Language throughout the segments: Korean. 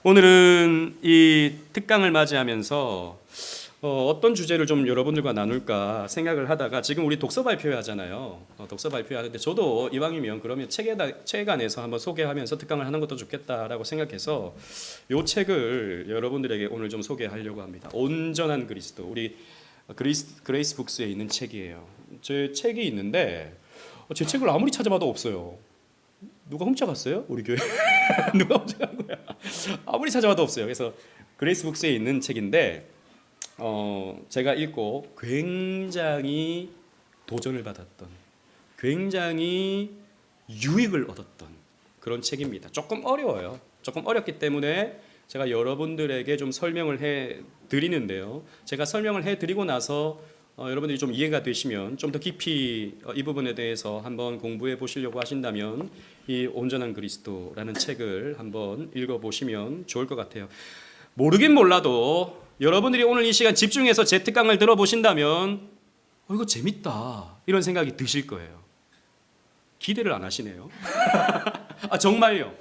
오늘은 이 특강을 맞이하면서 어떤 주제를 좀 여러분들과 나눌까 생각을 하다가 지금 우리 독서 발표하잖아요. 독서 발표하는데 저도 이왕이면 그러면 책 안에서 한번 소개하면서 특강을 하는 것도 좋겠다라고 생각해서 이 책을 여러분들에게 오늘 좀 소개하려고 합니다. 온전한 그리스도, 우리 그레이스 북스에 있는 책이에요. 제 책이 있는데 제 책을 아무리 찾아봐도 없어요. 누가 훔쳐갔어요? 우리 교회 누가 훔쳐간 거야? 아무리 찾아봐도 없어요. 그래서 그레이스 북스에 있는 책인데 제가 읽고 굉장히 도전을 받았던, 굉장히 유익을 얻었던 그런 책입니다. 조금 어려워요. 조금 어렵기 때문에 제가 여러분들에게 좀 설명을 해 드리는데요. 제가 설명을 해 드리고 나서 여러분들이 좀 이해가 되시면 좀 더 깊이 이 부분에 대해서 한번 공부해 보시려고 하신다면 이 온전한 그리스도라는 책을 한번 읽어 보시면 좋을 것 같아요. 모르긴 몰라도 여러분들이 오늘 이 시간 집중해서 제 특강을 들어보신다면 이거 재밌다 이런 생각이 드실 거예요. 기대를 안 하시네요. 정말요.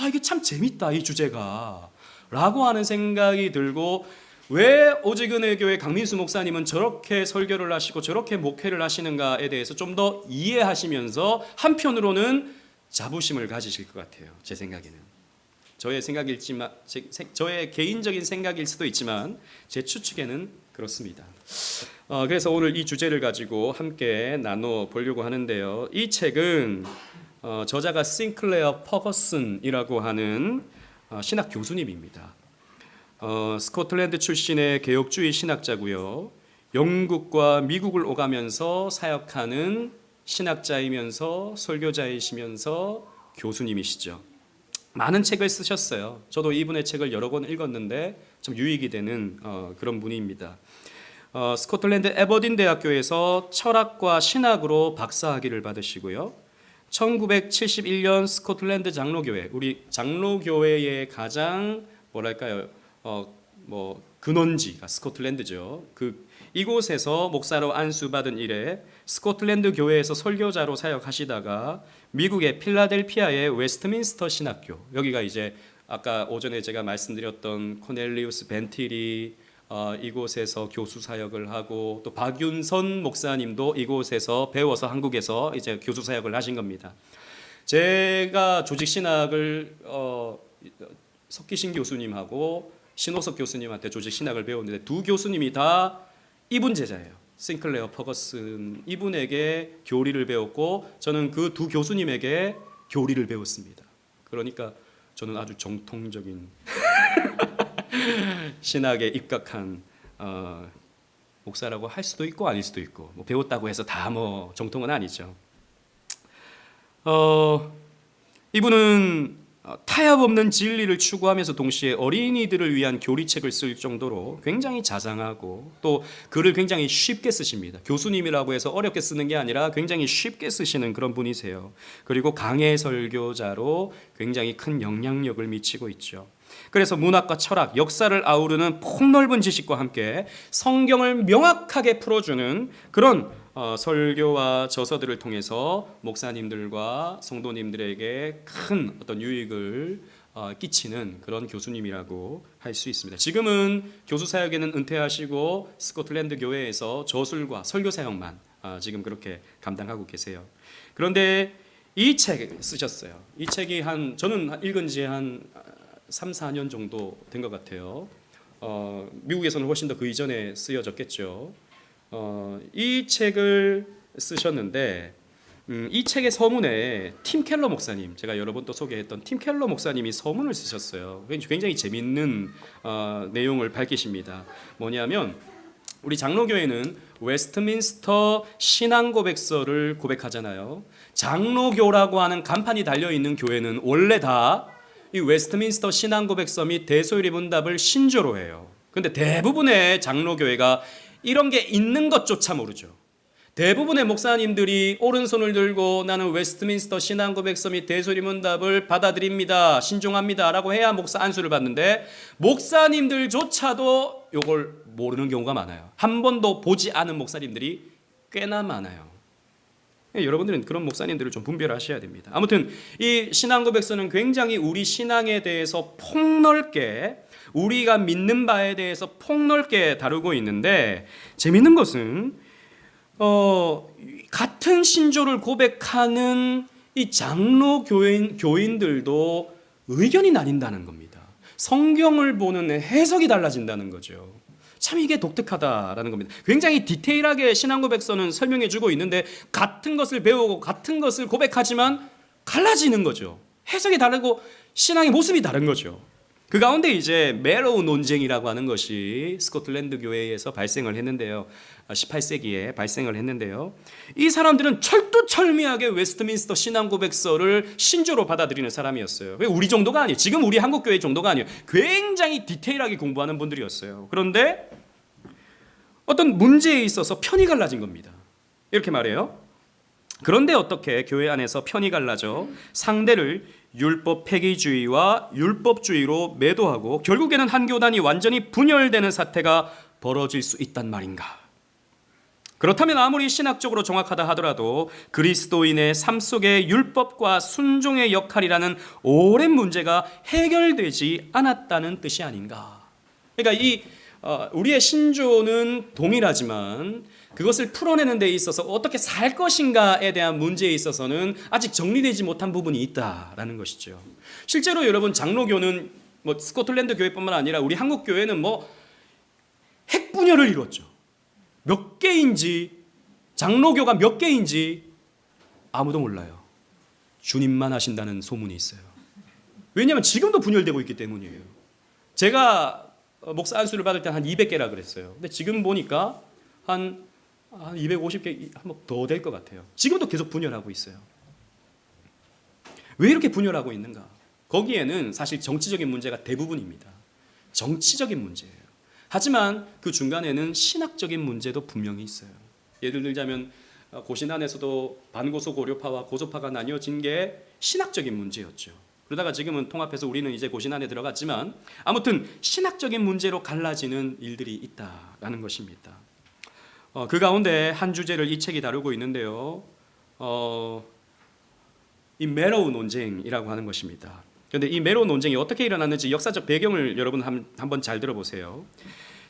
이게 참 재밌다 이 주제가 라고 하는 생각이 들고, 왜 오직은혜 교회 강민수 목사님은 저렇게 설교를 하시고 저렇게 목회를 하시는가에 대해서 좀 더 이해하시면서 한편으로는 자부심을 가지실 것 같아요. 제 생각에는. 저의 생각일지만, 저의 개인적인 생각일 수도 있지만 제 추측에는 그렇습니다. 그래서 오늘 이 주제를 가지고 함께 나눠 보려고 하는데요. 이 책은 저자가 싱클레어 퍼거슨이라고 하는 신학 교수님입니다. 스코틀랜드 출신의 개혁주의 신학자고요. 영국과 미국을 오가면서 사역하는 신학자이면서 설교자이시면서 교수님이시죠. 많은 책을 쓰셨어요. 저도 이분의 책을 여러 권 읽었는데 좀 유익이 되는 그런 분입니다. 스코틀랜드 에버딘 대학교에서 철학과 신학으로 박사학위를 받으시고요. 1971년 스코틀랜드 장로교회, 우리 장로교회의 가장 근원지가 스코틀랜드죠. 이곳에서 목사로 안수받은 이래 스코틀랜드 교회에서 설교자로 사역하시다가 미국의 필라델피아의 웨스트민스터 신학교, 여기가 이제 아까 오전에 제가 말씀드렸던 코넬리우스 벤틸이 이곳에서 교수 사역을 하고, 또 박윤선 목사님도 이곳에서 배워서 한국에서 이제 교수 사역을 하신 겁니다. 제가 조직 신학을 석기신 교수님하고 신호석 교수님한테 조직 신학을 배웠는데 두 교수님이 다 이분 제자예요. 싱클레어 퍼거슨 이분에게 교리를 배웠고 저는 그 두 교수님에게 교리를 배웠습니다. 그러니까 저는 아주 정통적인 신학에 입각한 목사라고 할 수도 있고 아닐 수도 있고, 배웠다고 해서 다 정통은 아니죠. 이분은 타협 없는 진리를 추구하면서 동시에 어린이들을 위한 교리책을 쓸 정도로 굉장히 자상하고, 또 글을 굉장히 쉽게 쓰십니다. 교수님이라고 해서 어렵게 쓰는 게 아니라 굉장히 쉽게 쓰시는 그런 분이세요. 그리고 강해 설교자로 굉장히 큰 영향력을 미치고 있죠. 그래서 문학과 철학, 역사를 아우르는 폭넓은 지식과 함께 성경을 명확하게 풀어주는 그런 설교와 저서들을 통해서 목사님들과 성도님들에게 큰 어떤 유익을 끼치는 그런 교수님이라고 할 수 있습니다. 지금은 교수 사역에는 은퇴하시고 스코틀랜드 교회에서 저술과 설교 사역만 지금 그렇게 감당하고 계세요. 그런데 이 책을 쓰셨어요. 이 책이 저는 읽은 지 한 3, 4년 정도 된 것 같아요. 미국에서는 훨씬 더 그 이전에 쓰여졌겠죠. 이 책을 쓰셨는데 이 책의 서문에 팀 켈러 목사님, 제가 여러 번 또 소개했던 팀 켈러 목사님이 서문을 쓰셨어요. 굉장히 재밌는 내용을 밝히십니다. 뭐냐면 우리 장로교회는 웨스트민스터 신앙고백서를 고백하잖아요. 장로교라고 하는 간판이 달려있는 교회는 원래 다 이 웨스트민스터 신앙고백서 및 대소일의 문답을 신조로 해요. 근데 대부분의 장로교회가 이런 게 있는 것조차 모르죠. 대부분의 목사님들이 오른손을 들고 나는 웨스트민스터 신앙고백서 및 대소일의 문답을 받아들입니다, 신중합니다 라고 해야 목사 안수를 받는데, 목사님들조차도 이걸 모르는 경우가 많아요. 한 번도 보지 않은 목사님들이 꽤나 많아요. 여러분들은 그런 목사님들을 좀 분별하셔야 됩니다. 아무튼 이 신앙 고백서는 굉장히 우리 신앙에 대해서 폭넓게, 우리가 믿는 바에 대해서 폭넓게 다루고 있는데, 재밌는 것은 같은 신조를 고백하는 이 장로 교인들도 의견이 나뉜다는 겁니다. 성경을 보는 해석이 달라진다는 거죠. 참 이게 독특하다라는 겁니다. 굉장히 디테일하게 신앙 고백서는 설명해 주고 있는데, 같은 것을 배우고 같은 것을 고백하지만 갈라지는 거죠. 해석이 다르고 신앙의 모습이 다른 거죠. 그 가운데 이제 메로우 논쟁이라고 하는 것이 스코틀랜드 교회에서 발생을 했는데요. 18세기에 발생을 했는데요. 이 사람들은 철두철미하게 웨스트민스터 신앙 고백서를 신조로 받아들이는 사람이었어요. 왜 우리 정도가 아니에요. 지금 우리 한국 교회 정도가 아니에요. 굉장히 디테일하게 공부하는 분들이었어요. 그런데 어떤 문제에 있어서 편이 갈라진 겁니다. 이렇게 말해요. 그런데 어떻게 교회 안에서 편이 갈라져 상대를 율법 폐기주의와 율법주의로 매도하고 결국에는 한 교단이 완전히 분열되는 사태가 벌어질 수 있단 말인가? 그렇다면 아무리 신학적으로 정확하다 하더라도 그리스도인의 삶 속의 율법과 순종의 역할이라는 오랜 문제가 해결되지 않았다는 뜻이 아닌가? 그러니까 우리의 신조는 동일하지만 그것을 풀어내는 데 있어서 어떻게 살 것인가에 대한 문제에 있어서는 아직 정리되지 못한 부분이 있다라는 것이죠. 실제로 여러분, 장로교는 스코틀랜드 교회뿐만 아니라 우리 한국 교회는 핵분열을 이뤘죠. 몇 개인지, 장로교가 몇 개인지 아무도 몰라요. 주님만 하신다는 소문이 있어요. 왜냐하면 지금도 분열되고 있기 때문이에요. 제가 목사 안수를 받을 때 한 200개라 그랬어요. 근데 지금 보니까 한 250개 한번 더 될 것 같아요. 지금도 계속 분열하고 있어요. 왜 이렇게 분열하고 있는가? 거기에는 사실 정치적인 문제가 대부분입니다. 정치적인 문제예요. 하지만 그 중간에는 신학적인 문제도 분명히 있어요. 예를 들자면 고신 안에서도 반고소 고려파와 고소파가 나뉘어진 게 신학적인 문제였죠. 그러다가 지금은 통합해서 우리는 이제 고신 안에 들어갔지만 아무튼 신학적인 문제로 갈라지는 일들이 있다라는 것입니다. 그 가운데 한 주제를 이 책이 다루고 있는데요. 이 메로우 논쟁이라고 하는 것입니다. 그런데 이 메로우 논쟁이 어떻게 일어났는지 역사적 배경을 여러분 한번 잘 들어보세요.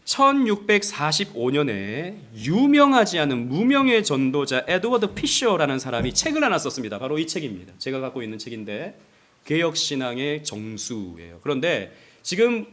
1645년에 유명하지 않은 무명의 전도자 에드워드 피셔라는 사람이 책을 하나 썼습니다. 바로 이 책입니다. 제가 갖고 있는 책인데 개혁신앙의 정수예요. 그런데 지금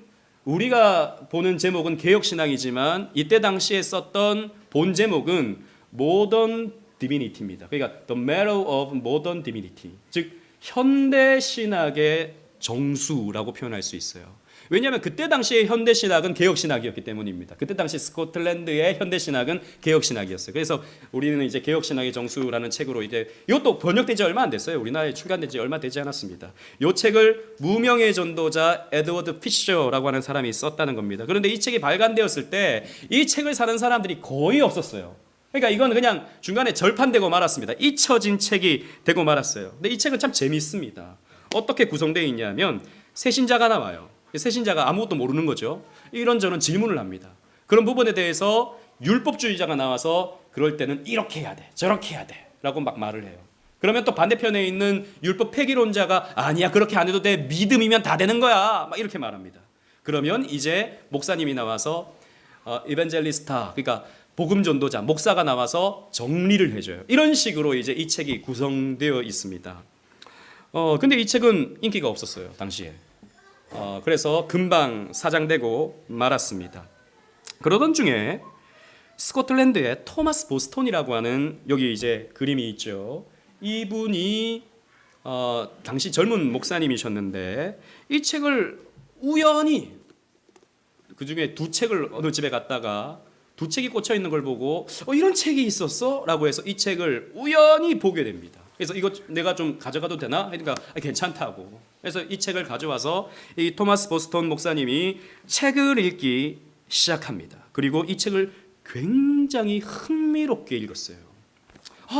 우리가 보는 제목은 개혁신앙이지만 이때 당시에 썼던 본 제목은 모던 디비니티입니다. 그러니까 The Marrow of Modern Divinity, 즉 현대 신학의 정수라고 표현할 수 있어요. 왜냐하면 그때 당시의 현대 신학은 개혁 신학이었기 때문입니다. 그때 당시 스코틀랜드의 현대 신학은 개혁 신학이었어요. 그래서 우리는 이제 개혁 신학의 정수라는 책으로 이것도 번역되지 얼마 안 됐어요. 우리나라에 출간된 지 얼마 되지 않았습니다. 이 책을 무명의 전도자 에드워드 피셔라고 하는 사람이 썼다는 겁니다. 그런데 이 책이 발간되었을 때 이 책을 사는 사람들이 거의 없었어요. 그러니까 이건 그냥 중간에 절판되고 말았습니다. 잊혀진 책이 되고 말았어요. 근데 이 책은 참 재미있습니다. 어떻게 구성되어 있냐면 새신자가 나와요. 새신자가 아무것도 모르는 거죠. 이런저런 질문을 합니다. 그런 부분에 대해서 율법주의자가 나와서 그럴 때는 이렇게 해야 돼, 저렇게 해야 돼 라고 막 말을 해요. 그러면 또 반대편에 있는 율법 폐기론자가 아니야, 그렇게 안 해도 돼, 믿음이면 다 되는 거야, 막 이렇게 말합니다. 그러면 이제 목사님이 나와서 이벤젤리스타, 그러니까 복음 전도자, 목사가 나와서 정리를 해줘요. 이런 식으로 이제 이 책이 구성되어 있습니다. 근데 이 책은 인기가 없었어요, 당시에. 그래서 금방 사장되고 말았습니다. 그러던 중에 스코틀랜드의 토마스 보스톤이라고 하는, 여기 이제 그림이 있죠. 이분이 당시 젊은 목사님이셨는데 이 책을 우연히, 그 중에 두 책을 어느 집에 갔다가 두 책이 꽂혀 있는 걸 보고 이런 책이 있었어? 라고 해서 이 책을 우연히 보게 됩니다. 그래서 이거 내가 좀 가져가도 되나? 그러니까 괜찮다고. 그래서 이 책을 가져와서 이 토마스 보스톤 목사님이 책을 읽기 시작합니다. 그리고 이 책을 굉장히 흥미롭게 읽었어요.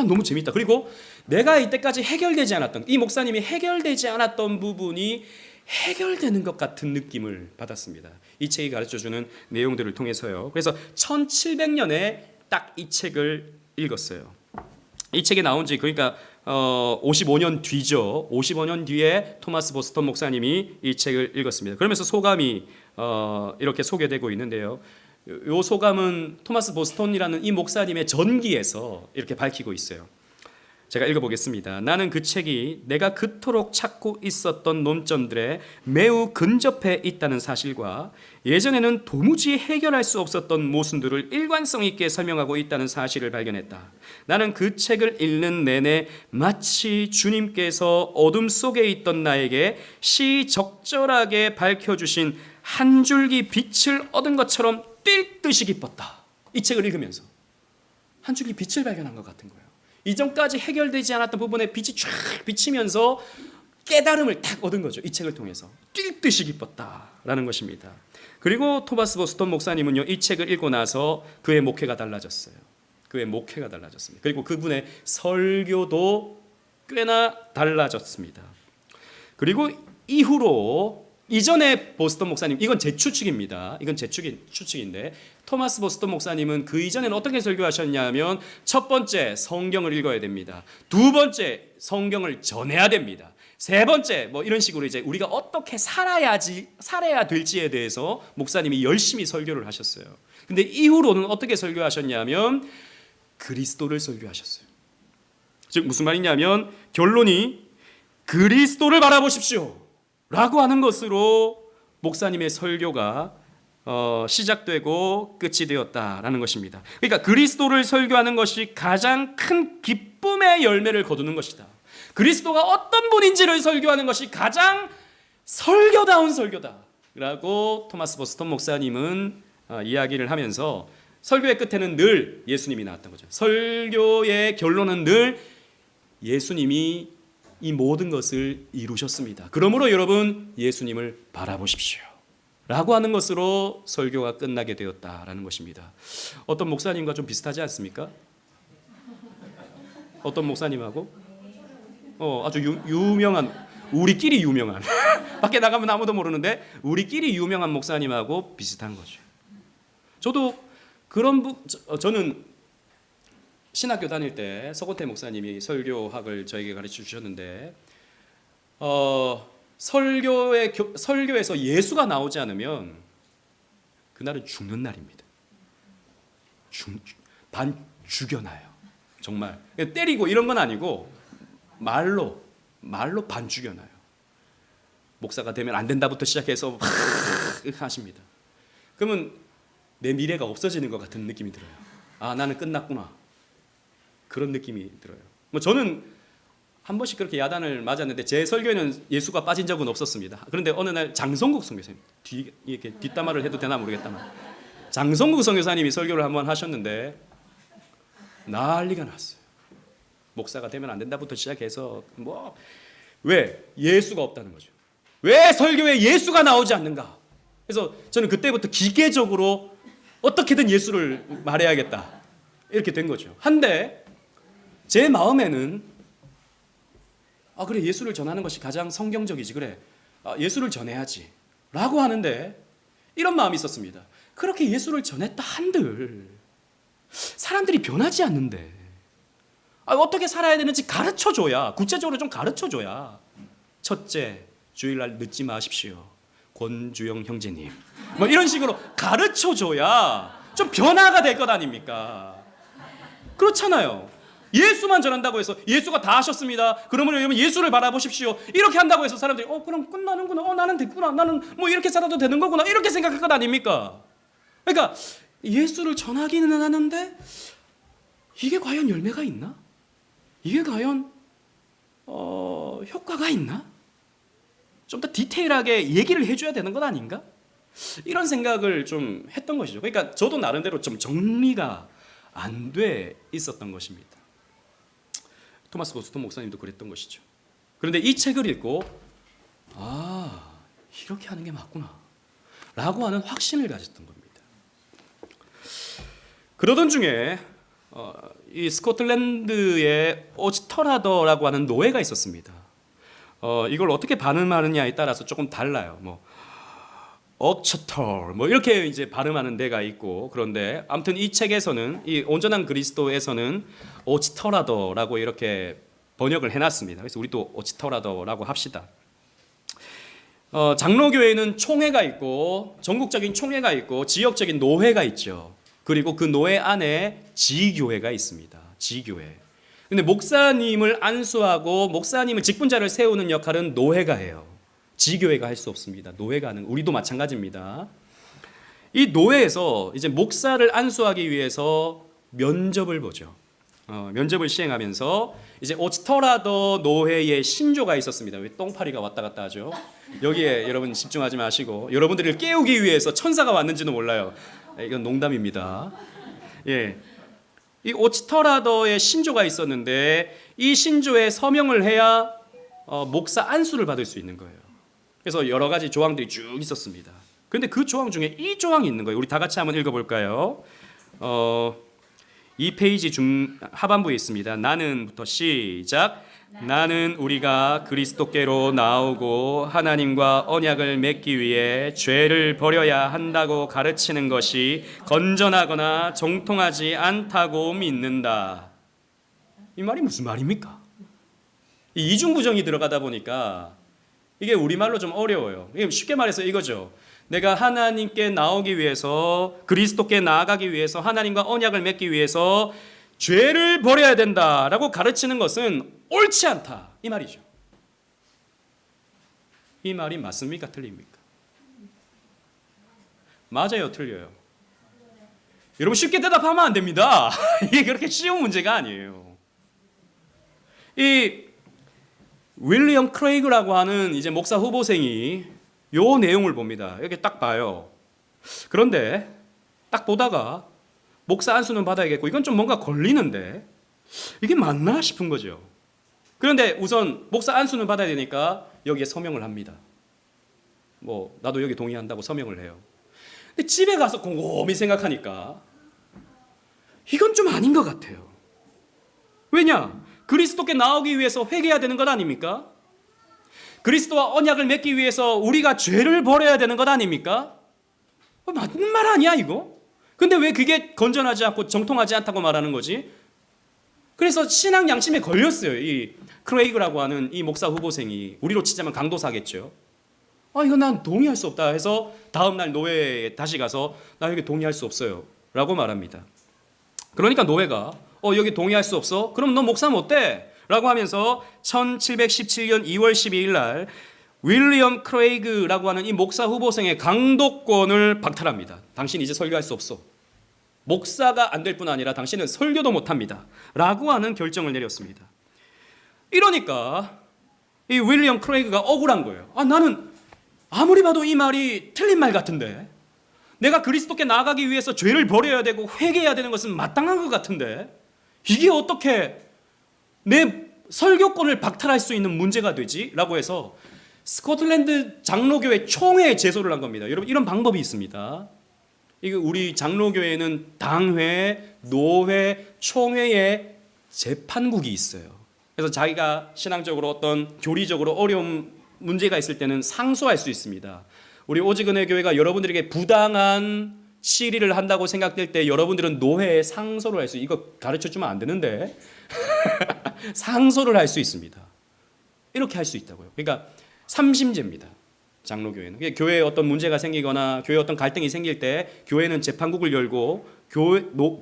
너무 재밌다. 그리고 내가 이때까지 해결되지 않았던, 이 목사님이 해결되지 않았던 부분이 해결되는 것 같은 느낌을 받았습니다. 이 책이 가르쳐주는 내용들을 통해서요. 그래서 1700년에 딱 이 책을 읽었어요. 이 책이 나온 지 그러니까 55년 뒤죠. 55년 뒤에 토마스 보스턴 목사님이 이 책을 읽었습니다. 그러면서 소감이 이렇게 소개되고 있는데요. 이 소감은 토마스 보스턴이라는 이 목사님의 전기에서 이렇게 밝히고 있어요. 제가 읽어보겠습니다. 나는 그 책이 내가 그토록 찾고 있었던 논점들에 매우 근접해 있다는 사실과 예전에는 도무지 해결할 수 없었던 모순들을 일관성 있게 설명하고 있다는 사실을 발견했다. 나는 그 책을 읽는 내내 마치 주님께서 어둠 속에 있던 나에게 시적절하게 밝혀주신 한 줄기 빛을 얻은 것처럼 뛸 듯이 기뻤다. 이 책을 읽으면서 한 줄기 빛을 발견한 것 같은 거예요. 이전까지 해결되지 않았던 부분에 빛이 쫙 비치면서 깨달음을 탁 얻은 거죠. 이 책을 통해서 뛸 듯이 기뻤다라는 것입니다. 그리고 토마스 보스턴 목사님은요, 이 책을 읽고 나서 그의 목회가 달라졌어요. 그의 목회가 달라졌습니다. 그리고 그분의 설교도 꽤나 달라졌습니다. 그리고 이후로 이전에 보스턴 목사님, 이건 제 추측입니다. 이건 제 추측인데 토마스 보스턴 목사님은 그 이전에는 어떻게 설교하셨냐면 첫 번째, 성경을 읽어야 됩니다. 두 번째, 성경을 전해야 됩니다. 세 번째, 뭐 이런 식으로 이제 우리가 어떻게 살아야 될지에 대해서 목사님이 열심히 설교를 하셨어요. 근데 이후로는 어떻게 설교하셨냐면 그리스도를 설교하셨어요. 즉 무슨 말이냐면 결론이 그리스도를 바라보십시오 라고 하는 것으로 목사님의 설교가 시작되고 끝이 되었다라는 것입니다. 그러니까 그리스도를 설교하는 것이 가장 큰 기쁨의 열매를 거두는 것이다. 그리스도가 어떤 분인지를 설교하는 것이 가장 설교다운 설교다라고 토마스 보스턴 목사님은 이야기를 하면서 설교의 끝에는 늘 예수님이 나왔던 거죠. 설교의 결론은 늘 예수님이 이 모든 것을 이루셨습니다. 그러므로 여러분 예수님을 바라보십시오 라고 하는 것으로 설교가 끝나게 되었다라는 것입니다. 어떤 목사님과 좀 비슷하지 않습니까? 어떤 목사님하고? 아주 유명한, 우리끼리 유명한 밖에 나가면 아무도 모르는데 우리끼리 유명한 목사님하고 비슷한 거죠. 저도 저는 신학교 다닐 때 서건태 목사님이 설교학을 저에게 가르쳐 주셨는데 설교에서 예수가 나오지 않으면 그날은 죽는 날입니다. 반 죽여놔요. 정말 때리고 이런 건 아니고 말로 반 죽여놔요. 목사가 되면 안 된다부터 시작해서 하십니다. 그러면 내 미래가 없어지는 것 같은 느낌이 들어요. 아, 나는 끝났구나. 그런 느낌이 들어요. 뭐 저는 한 번씩 그렇게 야단을 맞았는데 제 설교에는 예수가 빠진 적은 없었습니다. 그런데 어느 날 장성국 선교사님, 이렇게 뒷담화를 해도 되나 모르겠다만 장성국 선교사님이 설교를 한번 하셨는데 난리가 났어요. 목사가 되면 안 된다부터 시작해서 왜 예수가 없다는 거죠. 왜 설교에 예수가 나오지 않는가? 그래서 저는 그때부터 기계적으로 어떻게든 예수를 말해야겠다 이렇게 된 거죠. 한데 제 마음에는 그래, 예수를 전하는 것이 가장 성경적이지. 그래, 예수를 전해야지 라고 하는데 이런 마음이 있었습니다. 그렇게 예수를 전했다 한들 사람들이 변하지 않는데 어떻게 살아야 되는지 가르쳐줘야, 구체적으로 좀 가르쳐줘야. 첫째, 주일날 늦지 마십시오, 권주영 형제님, 뭐 이런 식으로 가르쳐줘야 좀 변화가 될 것 아닙니까? 그렇잖아요. 예수만 전한다고 해서 예수가 다 하셨습니다, 그러면 여러분 예수를 바라보십시오 이렇게 한다고 해서 사람들이 그럼 끝나는구나, 나는 됐구나, 나는 뭐 이렇게 살아도 되는 거구나 이렇게 생각할 것 아닙니까? 그러니까 예수를 전하기는 하는데 이게 과연 열매가 있나? 이게 과연 효과가 있나? 좀 더 디테일하게 얘기를 해줘야 되는 것 아닌가? 이런 생각을 좀 했던 것이죠. 그러니까 저도 나름대로 좀 정리가 안 돼 있었던 것입니다. 토마스 보스턴 목사님도 그랬던 것이죠. 그런데 이 책을 읽고 이렇게 하는 게 맞구나 라고 하는 확신을 가졌던 겁니다. 그러던 중에 이 스코틀랜드에 오스터라더라고 하는 노예가 있었습니다. 이걸 어떻게 발음하느냐에 따라서 조금 달라요. 옥처털 뭐 이렇게 이제 발음하는 데가 있고, 그런데 아무튼 이 책에서는, 이 온전한 그리스도에서는 오치터라더라고 이렇게 번역을 해놨습니다. 그래서 우리도 오치터라더라고 합시다. 장로교회는 총회가 있고, 전국적인 총회가 있고, 지역적인 노회가 있죠. 그리고 그 노회 안에 지교회가 있습니다. 지교회. 근데 목사님을 안수하고 목사님을 직분자를 세우는 역할은 노회가 해요. 지교회가 할 수 없습니다. 노회가 하는, 우리도 마찬가지입니다. 이 노회에서 이제 목사를 안수하기 위해서 면접을 보죠. 면접을 시행하면서 이제 오치터라더 노회의 신조가 있었습니다. 왜 똥파리가 왔다 갔다 하죠? 여기에 여러분 집중하지 마시고, 여러분들을 깨우기 위해서 천사가 왔는지도 몰라요. 이건 농담입니다. 예, 이 오치터라더의 신조가 있었는데 이 신조에 서명을 해야 목사 안수를 받을 수 있는 거예요. 그래서 여러 가지 조항들이 쭉 있었습니다. 그런데 그 조항 중에 이 조항이 있는 거예요. 우리 다 같이 한번 읽어볼까요? 이 페이지 하반부에 있습니다. 나는부터 시작. 나는 우리가 그리스도께로 나오고 하나님과 언약을 맺기 위해 죄를 버려야 한다고 가르치는 것이 건전하거나 정통하지 않다고 믿는다. 이 말이 무슨 말입니까? 이 이중부정이 들어가다 보니까 이게 우리말로 좀 어려워요. 쉽게 말해서 이거죠. 내가 하나님께 나오기 위해서, 그리스도께 나아가기 위해서, 하나님과 언약을 맺기 위해서 죄를 버려야 된다라고 가르치는 것은 옳지 않다, 이 말이죠. 이 말이 맞습니까? 틀립니까? 맞아요, 틀려요? 여러분 쉽게 대답하면 안 됩니다. 이게 그렇게 쉬운 문제가 아니에요. 이 윌리엄 크레이그라고 하는 이제 목사 후보생이 요 내용을 봅니다. 이렇게 딱 봐요. 그런데 딱 보다가 목사 안수는 받아야겠고, 이건 좀 뭔가 걸리는데 이게 맞나 싶은 거죠. 그런데 우선 목사 안수는 받아야 되니까 여기에 서명을 합니다. 뭐 나도 여기 동의한다고 서명을 해요. 근데 집에 가서 곰곰이 생각하니까 이건 좀 아닌 것 같아요. 왜냐? 그리스도께 나오기 위해서 회개해야 되는 것 아닙니까? 그리스도와 언약을 맺기 위해서 우리가 죄를 버려야 되는 것 아닙니까? 맞는 말 아니야 이거? 근데 왜 그게 건전하지 않고 정통하지 않다고 말하는 거지? 그래서 신앙 양심에 걸렸어요. 이 크레이그라고 하는 이 목사 후보생이, 우리로 치자면 강도사겠죠. 이거 난 동의할 수 없다 해서 다음날 노회에 다시 가서 나 여기 동의할 수 없어요 라고 말합니다. 그러니까 노회가 여기 동의할 수 없어? 그럼 너 목사면 어때? 라고 하면서 1717년 2월 12일 날 윌리엄 크레이그라고 하는 이 목사 후보생의 강도권을 박탈합니다. 당신 이제 설교할 수 없어. 목사가 안 될 뿐 아니라 당신은 설교도 못합니다. 라고 하는 결정을 내렸습니다. 이러니까 이 윌리엄 크레이그가 억울한 거예요. 나는 아무리 봐도 이 말이 틀린 말 같은데, 내가 그리스도께 나아가기 위해서 죄를 버려야 되고 회개해야 되는 것은 마땅한 것 같은데 이게 어떻게 내 설교권을 박탈할 수 있는 문제가 되지? 라고 해서 스코틀랜드 장로교회 총회에 제소를 한 겁니다. 여러분 이런 방법이 있습니다. 이거 우리 장로교회는 당회, 노회, 총회에 재판국이 있어요. 그래서 자기가 신앙적으로 어떤 교리적으로 어려운 문제가 있을 때는 상소할 수 있습니다. 우리 오직은혜 교회가 여러분들에게 부당한 시리를 한다고 생각될 때 여러분들은 노회에 상소를 할 수, 이거 가르쳐주면 안 되는데 상소를 할 수 있습니다. 이렇게 할 수 있다고요. 그러니까 삼심제입니다. 장로교회는 교회에 어떤 문제가 생기거나 교회에 어떤 갈등이 생길 때 교회는 재판국을 열고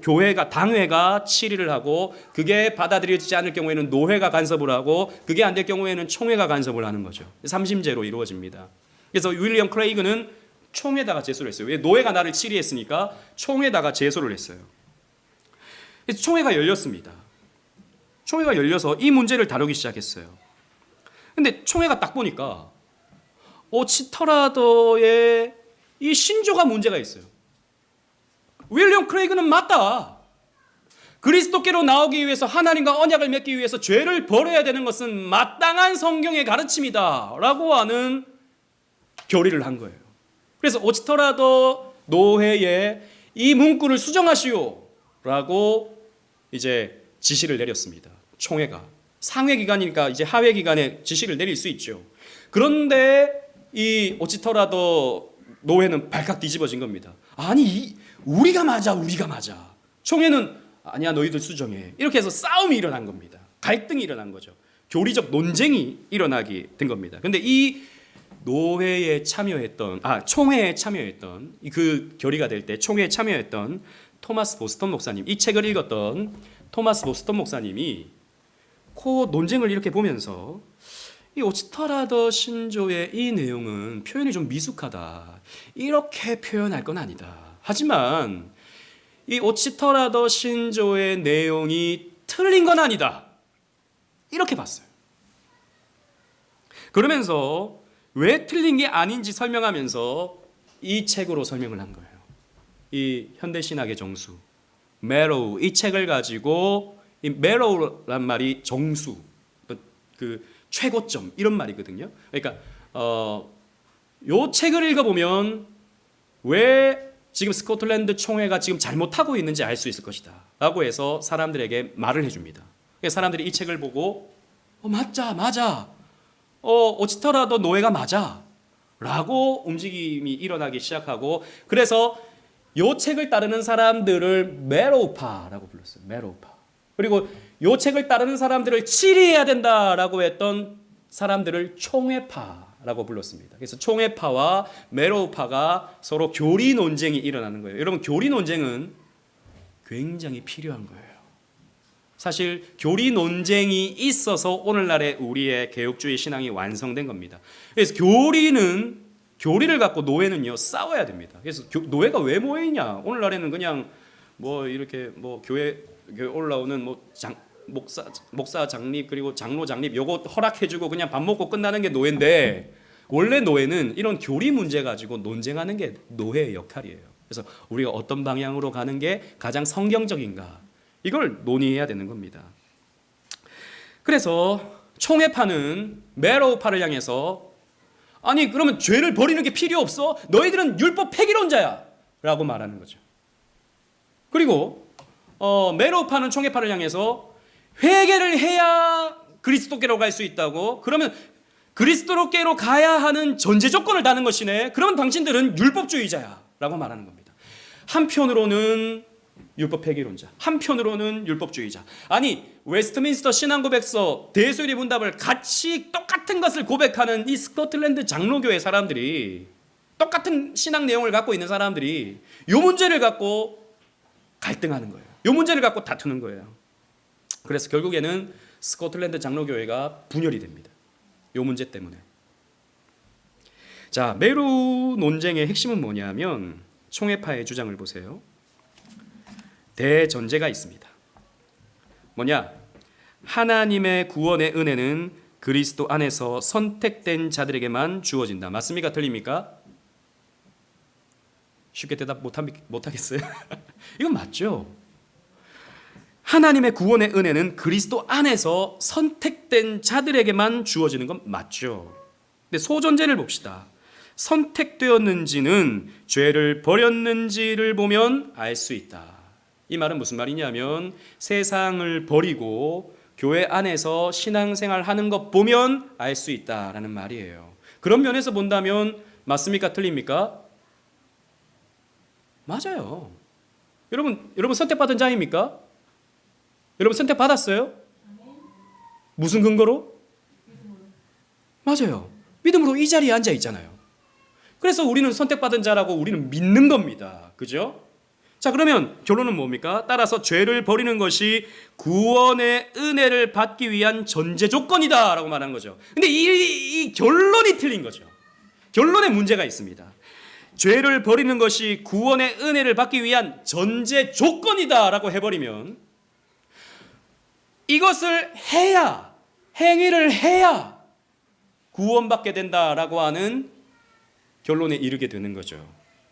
교회가 당회가 치리를 하고, 그게 받아들여지지 않을 경우에는 노회가 간섭을 하고, 그게 안 될 경우에는 총회가 간섭을 하는 거죠. 삼심제로 이루어집니다. 그래서 윌리엄 크레이그는 총회에다가 제소를 했어요. 왜? 노회가 나를 치리했으니까 총회에다가 제소를 했어요. 그래서 총회가 열렸습니다. 총회가 열려서 이 문제를 다루기 시작했어요. 근데 총회가 딱 보니까 오치터라더의 이 신조가 문제가 있어요. 윌리엄 크레이그는 맞다. 그리스도께로 나오기 위해서, 하나님과 언약을 맺기 위해서 죄를 버려야 되는 것은 마땅한 성경의 가르침이다 라고 하는 결의를 한 거예요. 그래서 오치터라더 노회에 이 문구를 수정하시오 라고 이제 지시를 내렸습니다. 총회가. 상회 기관이니까 이제 하회 기관에 지시를 내릴 수 있죠. 그런데 이 오치터라더 노예는 발칵 뒤집어진 겁니다. 아니 우리가 맞아. 총회는 아니야 너희들 수정해. 이렇게 해서 싸움이 일어난 겁니다. 갈등이 일어난 거죠. 교리적 논쟁이 일어나게 된 겁니다. 근데 이 노회에 참여했던 총회에 참여했던 그 결의가 될 때 총회에 참여했던 토마스 보스턴 목사님, 이 책을 읽었던 토마스 보스턴 목사님이 그 논쟁을 이렇게 보면서 이 오치터라더 신조의 이 내용은 표현이 좀 미숙하다. 이렇게 표현할 건 아니다. 하지만 이 오치터라더 신조의 내용이 틀린 건 아니다. 이렇게 봤어요. 그러면서 왜 틀린 게 아닌지 설명하면서 이 책으로 설명을 한 거예요. 이 현대신학의 정수, 메로우, 이 책을 가지고 이 메로우란 말이 정수, 그 최고점 이런 말이거든요. 그러니까 요 책을 읽어보면 왜 지금 스코틀랜드 총회가 지금 잘못하고 있는지 알 수 있을 것이다 라고 해서 사람들에게 말을 해줍니다. 사람들이 이 책을 보고 맞아 오치터라더 노예가 맞아 라고 움직임이 일어나기 시작하고, 그래서 요 책을 따르는 사람들을 메로우파라고 불렀어요. 메로우파. 그리고 요 책을 따르는 사람들을 치리해야 된다라고 했던 사람들을 총회파라고 불렀습니다. 그래서 총회파와 메로우파가 서로 교리 논쟁이 일어나는 거예요. 여러분, 교리 논쟁은 굉장히 필요한 거예요. 사실 교리 논쟁이 있어서 오늘날의 우리의 개혁주의 신앙이 완성된 겁니다. 그래서 교리를 갖고 노예는요 싸워야 됩니다. 그래서 노예가 왜 모이냐? 오늘날에는 그냥 뭐 이렇게 뭐 교회 올라오는 뭐 목사 장립 그리고 장로 장립 요거 허락해주고 그냥 밥 먹고 끝나는 게 노예인데, 원래 노예는 이런 교리 문제 가지고 논쟁하는 게 노예의 역할이에요. 그래서 우리가 어떤 방향으로 가는 게 가장 성경적인가, 이걸 논의해야 되는 겁니다. 그래서 총회파는 메로우파를 향해서 아니 그러면 죄를 버리는 게 필요 없어? 너희들은 율법 폐기론자야 라고 말하는 거죠. 그리고 메로우파는 총회파를 향해서 회개를 해야 그리스도께로 갈 수 있다고, 그러면 그리스도께로 가야 하는 전제 조건을 다는 것이네. 그러면 당신들은 율법주의자야 라고 말하는 겁니다. 한편으로는 율법 폐기론자, 한편으로는 율법주의자. 아니 웨스트민스터 신앙고백서 대수리 문답을 같이 똑같은 것을 고백하는 이 스코틀랜드 장로교회 사람들이, 똑같은 신앙 내용을 갖고 있는 사람들이 이 문제를 갖고 갈등하는 거예요. 이 문제를 갖고 다투는 거예요. 그래서 결국에는 스코틀랜드 장로교회가 분열이 됩니다. 이 문제 때문에. 자, 메로우 논쟁의 핵심은 뭐냐면 총회파의 주장을 보세요. 대전제가 있습니다. 뭐냐? 하나님의 구원의 은혜는 그리스도 안에서 선택된 자들에게만 주어진다. 맞습니까? 틀립니까? 쉽게 대답 못하겠어요? 이건 맞죠? 하나님의 구원의 은혜는 그리스도 안에서 선택된 자들에게만 주어지는 건 맞죠. 근데 소전제를 봅시다. 선택되었는지는 죄를 버렸는지를 보면 알 수 있다. 이 말은 무슨 말이냐면 세상을 버리고 교회 안에서 신앙생활 하는 것 보면 알 수 있다라는 말이에요. 그런 면에서 본다면 맞습니까? 틀립니까? 맞아요. 여러분 선택받은 자입니까? 여러분 선택받았어요? 무슨 근거로? 맞아요. 믿음으로 이 자리에 앉아 있잖아요. 그래서 우리는 선택받은 자라고 우리는 믿는 겁니다. 그죠? 자, 그러면 결론은 뭡니까? 따라서 죄를 버리는 것이 구원의 은혜를 받기 위한 전제 조건이다 라고 말하는 거죠. 근데 이 결론이 틀린 거죠. 결론에 문제가 있습니다. 죄를 버리는 것이 구원의 은혜를 받기 위한 전제 조건이다 라고 해버리면 이것을 해야, 행위를 해야 구원받게 된다라고 하는 결론에 이르게 되는 거죠.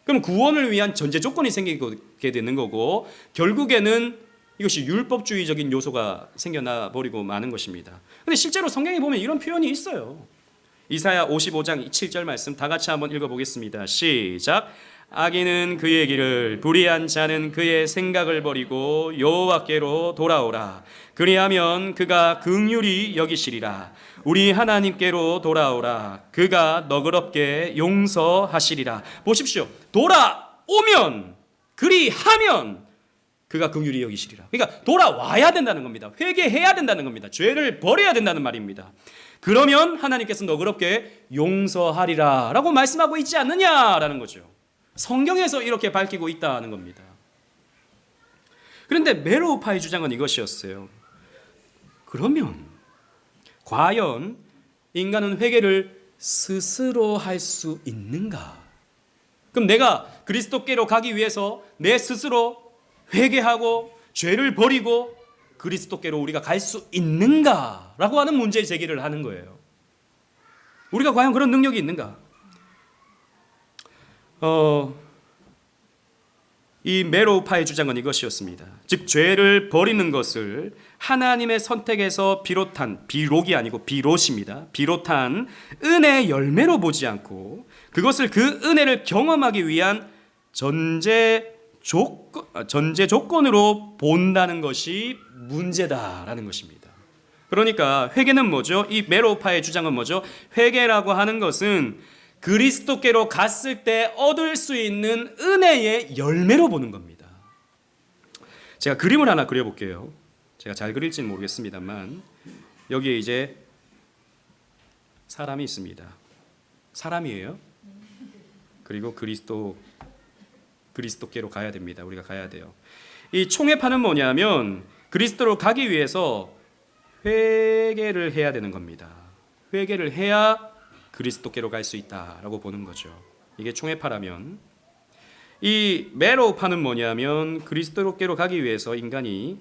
그럼 구원을 위한 전제 조건이 생기게 되는 거고, 결국에는 이것이 율법주의적인 요소가 생겨나 버리고 마는 것입니다. 근데 실제로 성경에 보면 이런 표현이 있어요. 이사야 55장 7절 말씀 다 같이 한번 읽어보겠습니다. 시작. 악인은 그의 길을, 불의한 자는 그의 생각을 버리고 여호와께로 돌아오라. 그리하면 그가 긍휼히 여기시리라. 우리 하나님께로 돌아오라. 그가 너그럽게 용서하시리라. 보십시오. 돌아오면, 그리하면 그가 긍휼히 여기시리라. 그러니까 돌아와야 된다는 겁니다. 회개해야 된다는 겁니다. 죄를 버려야 된다는 말입니다. 그러면 하나님께서 너그럽게 용서하리라 라고 말씀하고 있지 않느냐라는 거죠. 성경에서 이렇게 밝히고 있다는 겁니다. 그런데 메로우파의 주장은 이것이었어요. 그러면 과연 인간은 회개를 스스로 할 수 있는가? 그럼 내가 그리스도께로 가기 위해서 내 스스로 회개하고 죄를 버리고 그리스도께로 우리가 갈 수 있는가라고 하는 문제 제기를 하는 거예요. 우리가 과연 그런 능력이 있는가? 이 메로우파의 주장은 이것이었습니다. 즉 죄를 버리는 것을 하나님의 선택에서 비롯한, 비록이 아니고 비롯입니다. 비롯한 은혜의 열매로 보지 않고 그것을 그 은혜를 경험하기 위한 전제 조건으로 본다는 것이 문제다라는 것입니다. 그러니까 회개는 뭐죠? 이 메로우파의 주장은 뭐죠? 회개라고 하는 것은 그리스도께로 갔을 때 얻을 수 있는 은혜의 열매로 보는 겁니다. 제가 그림을 하나 그려볼게요. 제가 잘 그릴지는 모르겠습니다만 여기에 이제 사람이 있습니다. 사람이에요. 그리고 그리스도께로 가야 됩니다. 우리가 가야 돼요. 이 총회파는 뭐냐면 그리스도로 가기 위해서 회개를 해야 되는 겁니다. 회개를 해야 그리스도께로 갈 수 있다라고 보는 거죠. 이게 총회파라면, 이 메로우파는 뭐냐면 그리스도께로 가기 위해서 인간이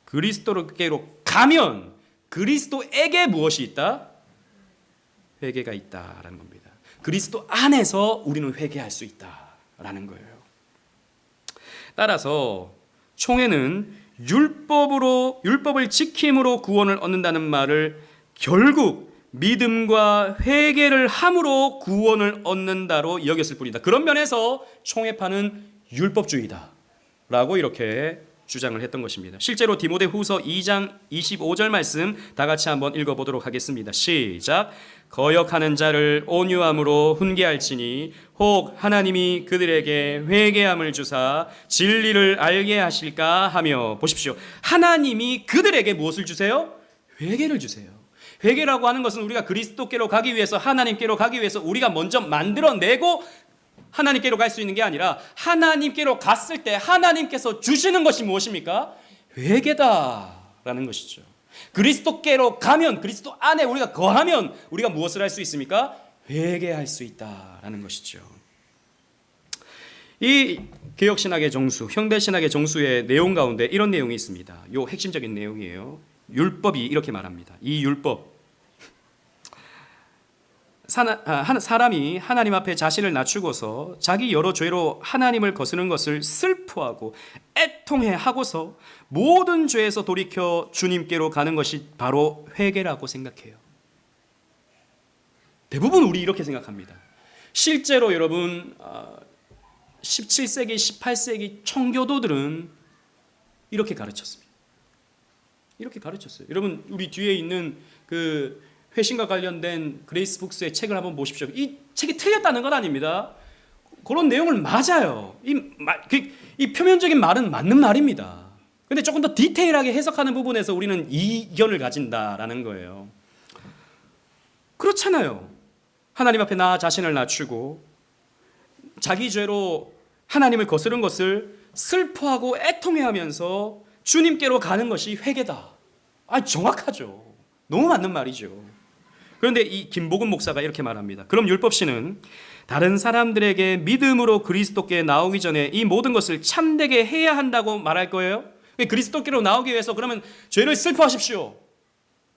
그리스도께로 가면 그리스도에게 무엇이 있다? 회개가 있다라는 겁니다. 그리스도 안에서 우리는 회개할 수 있다라는 거예요. 따라서 총회는 율법을 지킴으로 구원을 얻는다는 말을 결국 믿음과 회개를 함으로 구원을 얻는다로 여겼을 뿐이다. 그런 면에서 총회파는 율법주의다라고 이렇게 주장을 했던 것입니다. 실제로 디모데후서 2장 25절 말씀 다 같이 한번 읽어보도록 하겠습니다. 시작. 거역하는 자를 온유함으로 훈계할지니 혹 하나님이 그들에게 회개함을 주사 진리를 알게 하실까 하며. 보십시오. 하나님이 그들에게 무엇을 주세요? 회개를 주세요. 회개라고 하는 것은 우리가 그리스도께로 가기 위해서, 하나님께로 가기 위해서 우리가 먼저 만들어내고 하나님께로 갈 수 있는 게 아니라 하나님께로 갔을 때 하나님께서 주시는 것이 무엇입니까? 회개다라는 것이죠. 그리스도께로 가면, 그리스도 안에 우리가 거하면 우리가 무엇을 할 수 있습니까? 회개할 수 있다라는 것이죠. 이 개혁신학의 정수, 현대신학의 정수의 내용 가운데 이런 내용이 있습니다. 이 핵심적인 내용이에요. 율법이 이렇게 말합니다. 이 율법, 사람이 하나님 앞에 자신을 낮추고서 자기 여러 죄로 하나님을 거스르는 것을 슬퍼하고 애통해 하고서 모든 죄에서 돌이켜 주님께로 가는 것이 바로 회개라고 생각해요. 대부분 우리 이렇게 생각합니다. 실제로 여러분 17세기, 18세기 청교도들은 이렇게 가르쳤습니다. 이렇게 가르쳤어요. 여러분 우리 뒤에 있는 그 회심과 관련된 그레이스 북스의 책을 한번 보십시오. 이 책이 틀렸다는 건 아닙니다. 그런 내용을 맞아요. 이 표면적인 말은 맞는 말입니다. 근데 조금 더 디테일하게 해석하는 부분에서 우리는 이견을 가진다라는 거예요. 그렇잖아요. 하나님 앞에 나 자신을 낮추고 자기 죄로 하나님을 거스른 것을 슬퍼하고 애통해하면서 주님께로 가는 것이 회개다. 정확하죠. 너무 맞는 말이죠. 그런데 이 김복은 목사가 이렇게 말합니다. 그럼 율법신은 다른 사람들에게 믿음으로 그리스도께 나오기 전에 이 모든 것을 참되게 해야 한다고 말할 거예요? 그리스도께로 나오기 위해서 그러면 죄를 슬퍼하십시오.